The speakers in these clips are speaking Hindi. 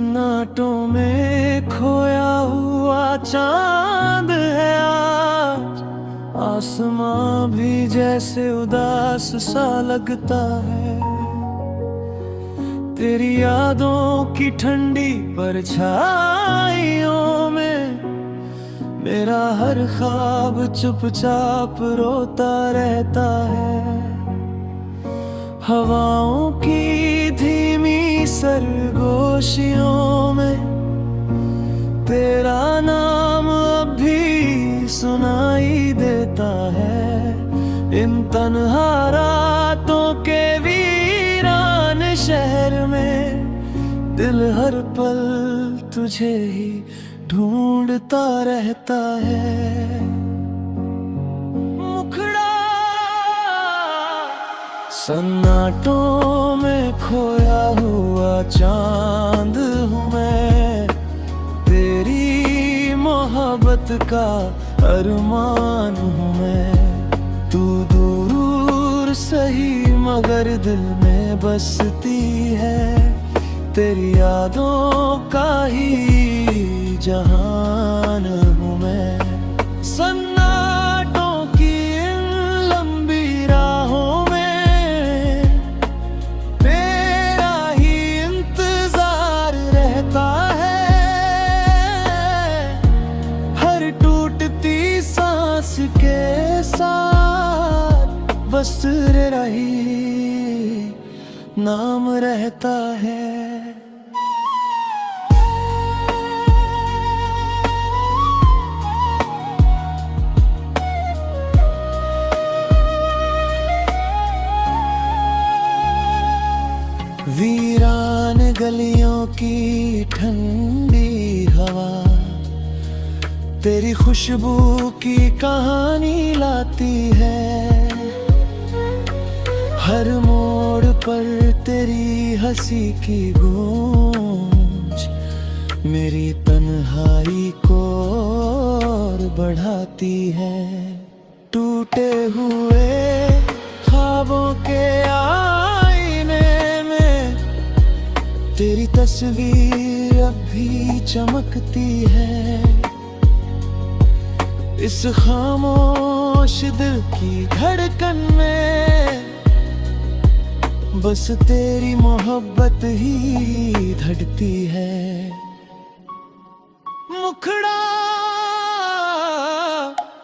सन्नाटों में खोया हुआ चांद है आज। आसमां भी जैसे उदास सा लगता है। तेरी यादों की ठंडी परछाइयों में मेरा हर ख्वाब चुपचाप रोता रहता है। हवाओं की धीमी सरगोशियों में तेरा नाम अब भी सुनाई देता है। इन तन्हा रातों के वीरान शहर में दिल हर पल तुझे ही ढूंढता रहता है। सन्नाटों में खोया हुआ चांद हूँ मैं, तेरी मोहब्बत का अरमान हूँ मैं। तू दूर सही मगर दिल में बसती है। तेरी यादों का ही जहान हूँ मैं। सन्नाटों की इन लंबी राहों के साथ बस तेरा ही नाम रहता है। वीरान गलियों की ठंडी हवा तेरी खुशबू की कहानी लाती है। हर मोड़ पर तेरी हंसी की गूंज मेरी तन्हाई को और बढ़ाती है। टूटे हुए ख्वाबों के आईने में तेरी तस्वीर अब भी चमकती है। इस खामोश दिल की धड़कन में बस तेरी मोहब्बत ही धड़कती है। मुखड़ा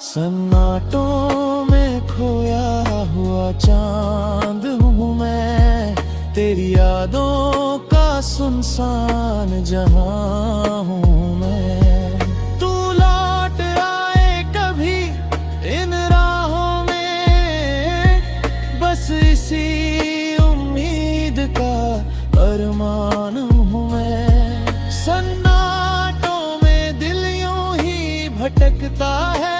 सन्नाटों में खोया हुआ चांद हूँ मैं, तेरी यादों का सुनसान जहां हूँ मैं। इसी उम्मीद का अरमान हूँ मैं। सन्नाटों में दिल यूं ही भटकता है।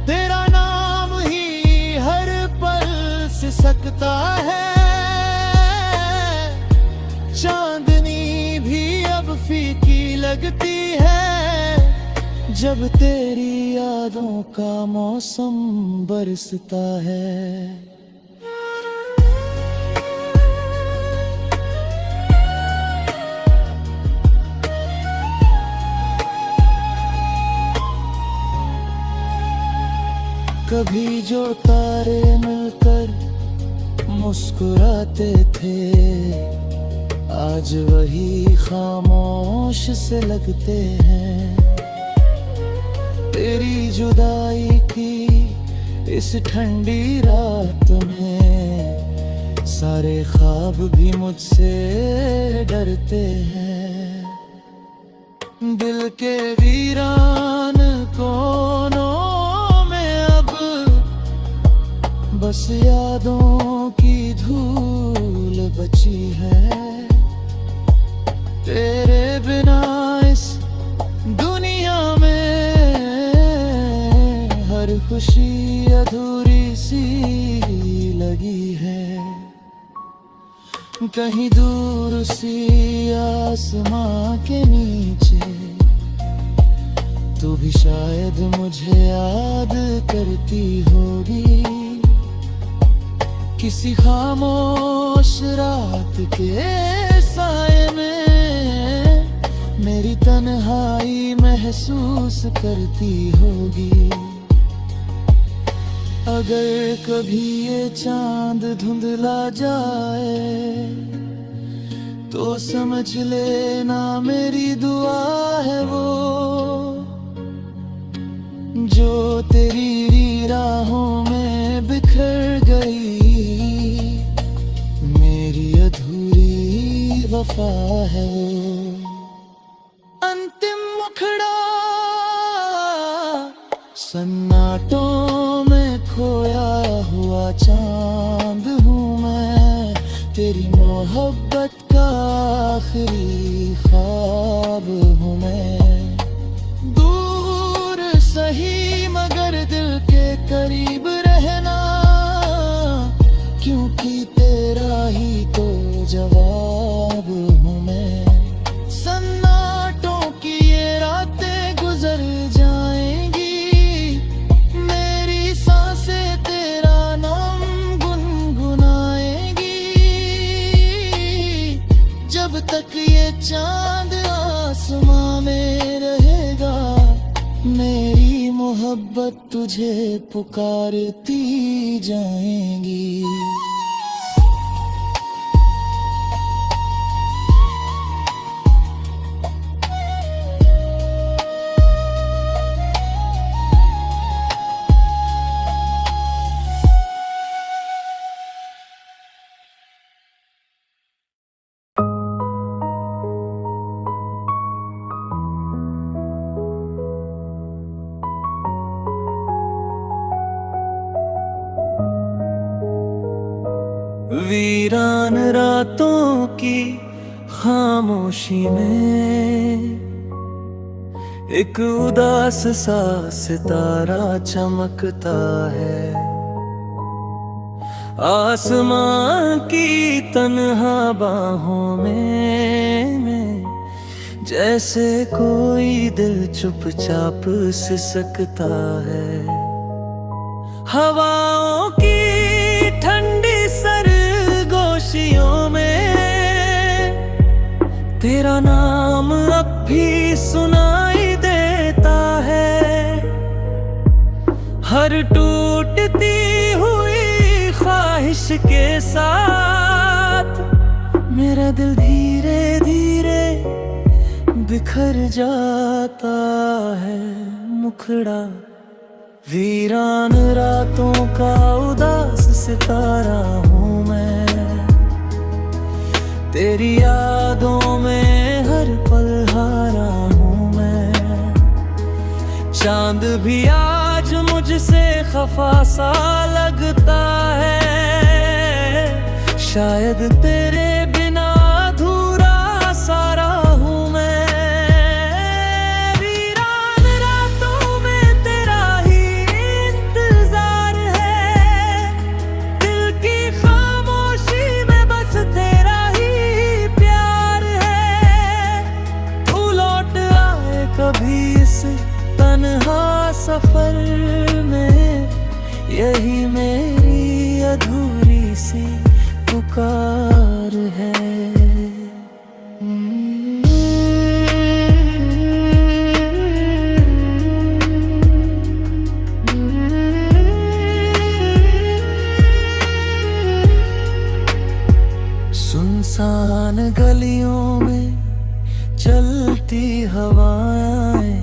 तेरा नाम ही हर पल सिसकता है। चांदनी भी अब फीकी लगती है जब तेरी यादों का मौसम बरसता है। कभी जो तारे मिलकर मुस्कुराते थे आज वही खामोश से लगते हैं। तेरी जुदाई की इस ठंडी रात में सारे ख्वाब भी मुझसे डरते हैं। दिल के वीरान कोनों बस यादों की धूल बची है। तेरे बिना इस दुनिया में हर खुशी अधूरी सी लगी है। कहीं दूर सी आसमां के नीचे तू भी शायद मुझे याद करती होगी। किसी खामोश रात के साए में मेरी तन्हाई महसूस करती होगी। अगर कभी ये चांद धुंधला जाए तो समझ लेना मेरी दुआ है वो, जो तेरी राहों में बिखर गई। मेरी अधूरी वफा है वो। अंतिम मुखड़ा सन्नाटों में खोया हुआ चांद हूँ मैं, तेरी मोहब्बत का आखिरी ख्वाब हूँ मैं। दूर सही मगर दिल के करीब रहना, क्योंकि तेरा ही तो जवाब हूँ मैं। सन्नाटों की ये रातें गुजर जाएंगी, मेरी सांसें तेरा नाम गुनगुनाएंगी। जब तक ये चांद आसमां में रहेगा, मेरी मोहब्बत तुझे पुकारती जाएंगी। वीरान रातों की खामोशी में एक उदास सा सितारा चमकता है। आसमां की तन्हा बाहों में जैसे कोई दिल चुपचाप सिसकता है। हवाओं की ठंडी सरगोशियों में तेरा नाम अब भी सुनाई देता है। हर टूटती हुई ख्वाहिश के साथ मेरा दिल धीरे धीरे बिखर जाता है। मुखड़ा वीरान रातों का उदास सितारा हूँ मैं, तेरी यादों में हर पल हारा हूँ मैं। चांद भी आज मुझसे खफा सा लगता है, शायद तेरे बिना अधूरा सारा हूँ मैं। वीरान रातों में तेरा ही इंतजार है, दिल की खामोशी में बस तेरा ही प्यार है। तू लौट आए कभी इस तन्हा सफर में, यही मेरी अधूरी सी पुकार है। सुनसान गलियों में चलती हवाएं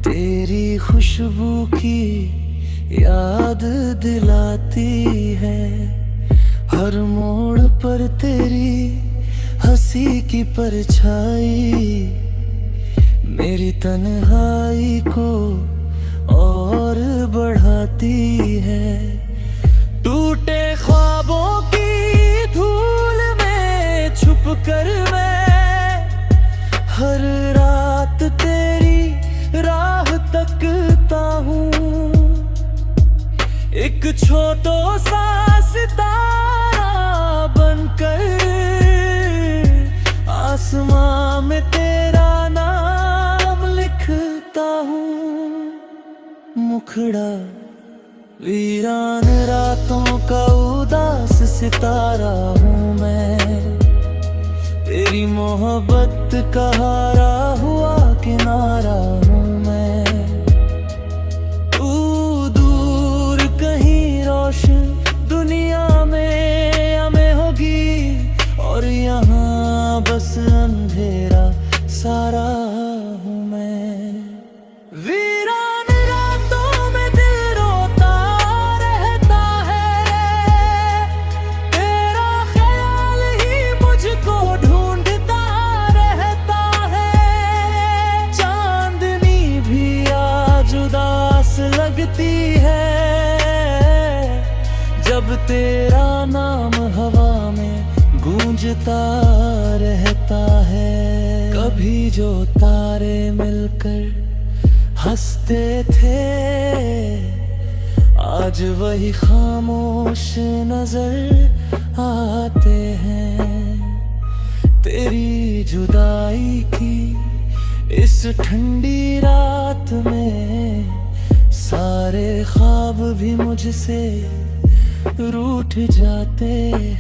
तेरी खुशबू की याद दिलाती है। हर मोड़ पर तेरी हंसी की परछाई मेरी तन्हाई को और बढ़ाती है। टूटे ख्वाबों की धूल में छुप कर मैं हर रात तेरी राह तकता हूँ। एक छोटा सा सितारा बनकर आसमां में तेरा नाम लिखता हूँ। मुखड़ा वीरान रातों का उदास सितारा हूँ मैं, तेरी मोहब्बत का हारा हुआ किनारा हूँ मैं। तू दूर कहीं रोशन दुनिया में होगी, और यहाँ बस अंधेरा सारा हूँ मैं। वीरान रातों में दिल रोता रहता है, तेरा ख्याल ही मुझको ढूंढता रहता है। चांदनी भी आज उदास लगती है, जब तेरा नाम हवा में गूंजता रहता है। कभी जो तारे मिलकर हंसते थे, आज वही खामोश नजर आते हैं। तेरी जुदाई की इस ठंडी रात में सारे ख्वाब भी मुझसे रूठ जाते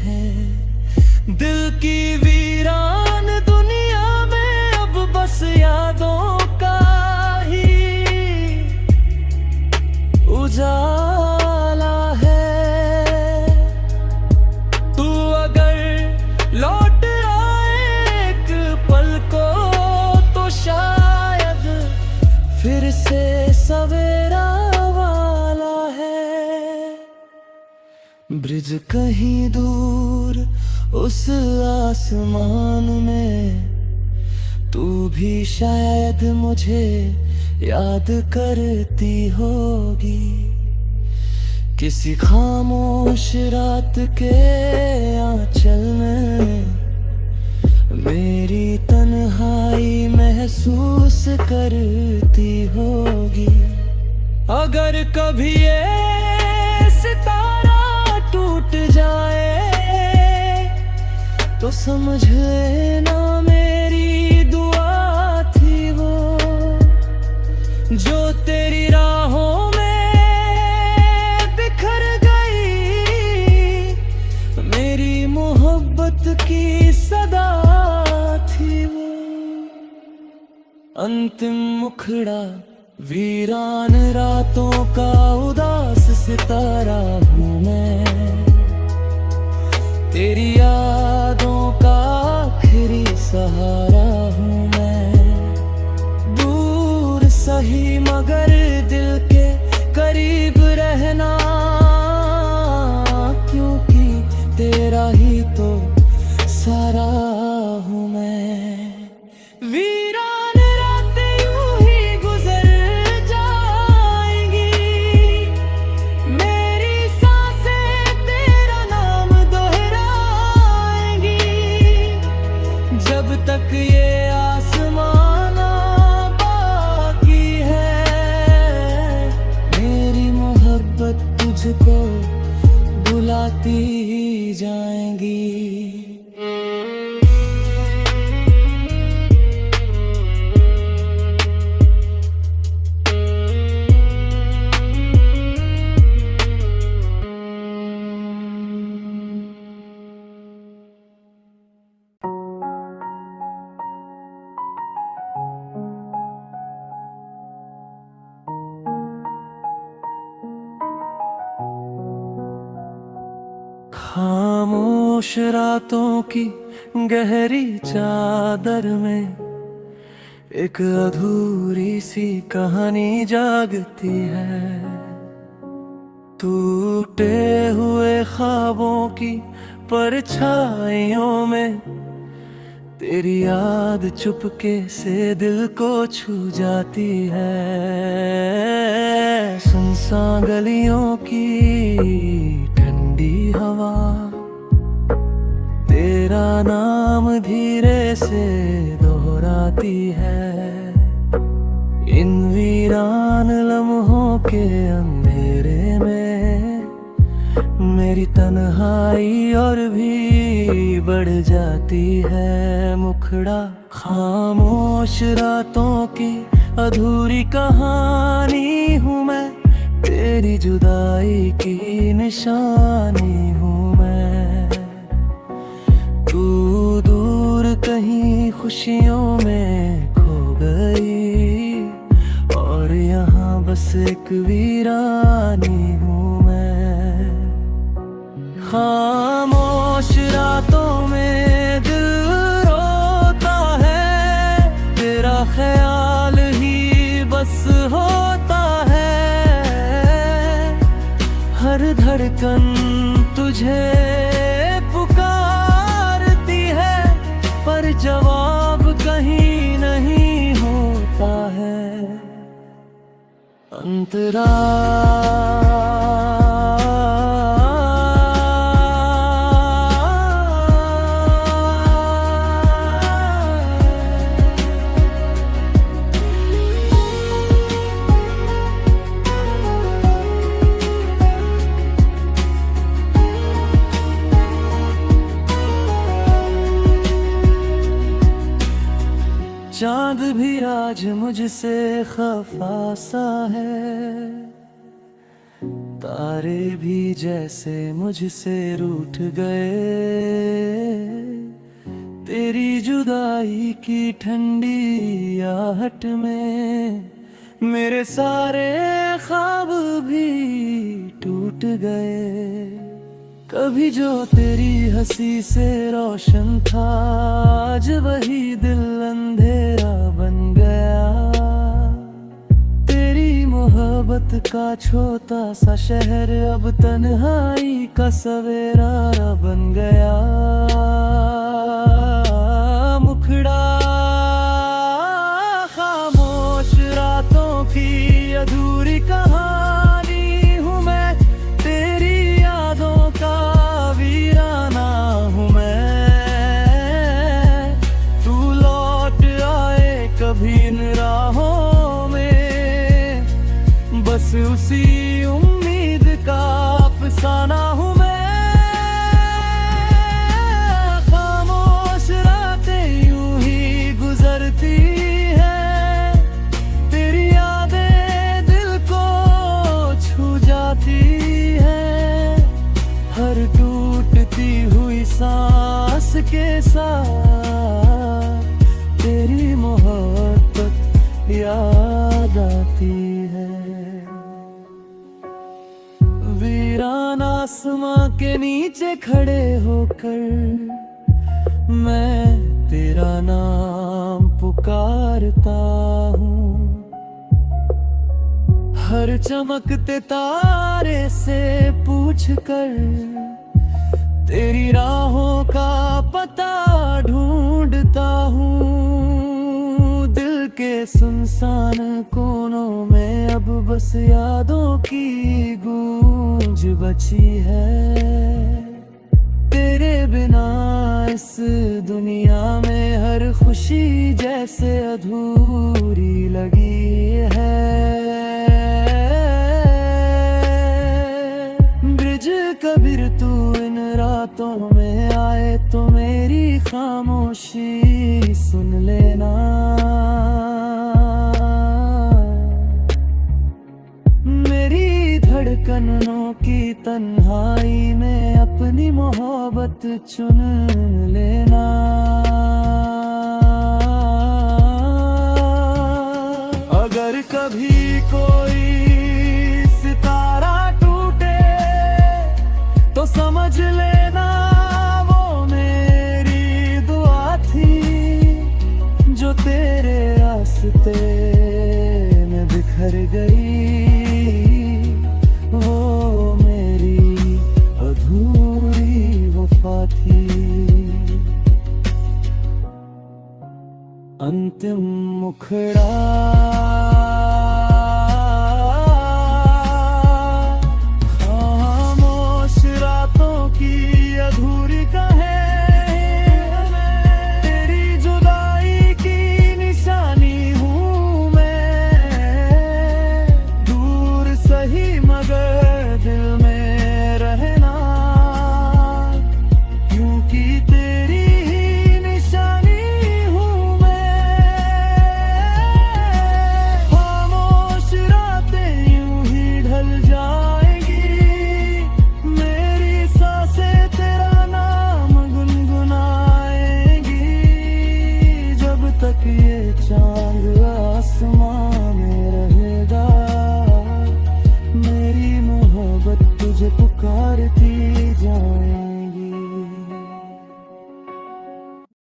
हैं। दिल की वीरान दुनिया में अब बस यादों का ही उजाला है। तू अगर लौट आए एक पल को, तो शायद फिर से सवेरा वाला है। ब्रिज कहीं दूर उस आसमान में, तू भी शायद मुझे याद करती होगी। किसी खामोश रात के आंचल में मेरी तन्हाई महसूस करती होगी। अगर कभी ये सितारा टूट जाए, तो समझ लेना मेरी दुआ थी वो, जो तेरी राहों में बिखर गई। मेरी मोहब्बत की सदा थी वो। अंतिम मुखड़ा वीरान रातों का उदास सितारा हूँ मैं। तेरी यादों का आखिरी सहारा हूँ मैं। दूर सही मगर दिल के करीब रहना, क्योंकि तेरा ही तो सारा हूँ मैं। वीरान रातें यूं ही गुजर जाएंगी, मेरी सांसें तेरा नाम दोहराएंगी। जब तक ये आसमाना बाकी है, मेरी मोहब्बत तुझको बुलाती जाएंगी। खामोश रातों की गहरी चादर में एक अधूरी सी कहानी जागती है। टूटे हुए ख्वाबों की परछाइयों में तेरी याद चुपके से दिल को छू जाती है। सुनसान गलियों की ठंडी हवा तेरा नाम धीरे से दोहराती है। इन वीरान लम्हों के अंधेरे में मेरी तन्हाई और भी बढ़ जाती है। मुखड़ा खामोश रातों की अधूरी कहानी हूँ मैं, तेरी जुदाई की निशानी हूँ मैं। तू दूर अपनी खुशियों में खो गई, और यहाँ बस एक वीरानी हूँ मैं। खामोश रातों में दिल रोता है, तेरा ख्याल ही बस होता है। हर धड़कन तुझे पुकारती है, पर जवाब कहीं नहीं होता है। अंतरा चांद भी आज मुझसे खफा सा है, तारे भी जैसे मुझसे रूठ गए। तेरी जुदाई की ठंडी आहट में मेरे सारे ख्वाब भी टूट गए। कभी जो तेरी हंसी से रोशन था, आज वही दिल अंधेरा बन गया। तेरी मोहब्बत का छोटा सा शहर अब तन्हाई का सवेरा बन गया। मुखड़ा खामोश रातों की अधूरी कहानी हूँ मैं, तेरी यादों का वीराना हूँ मैं। तू लौट आए कभी इन राहों में, बस उसी उम्मीद का अफसाना हूँ मैं। खामोश रातें यूं ही गुजरती है, तेरी यादें दिल को छू जाती है। हर टूटती हुई सांस के साथ तेरी मोहब्बत याद आती है। वीरान आसमां के नीचे खड़े होकर मैं तेरा नाम पुकारता हूँ। हर चमकते तारे से पूछकर तेरी राहों का पता ढूंढता हूँ। दिल के सुनसान कोनों में अब बस यादों की गूंज बची है। तेरे बिना इस दुनिया में हर खुशी जैसे अधूरी लगी है। ब्रिज कबीर तू इन रातों में आए तो मेरी खामोशी सुन लेना। मेरी धड़कनों की तन्हाई में अपनी मोहब्बत चुन लेना। अगर कभी कोई सितारा टूटे तो समझ लेना वो मेरी दुआ थी, जो तेरे रास्ते में बिखर गई। वो मेरी अधूरी वफा थी। अंतिम मुखड़ा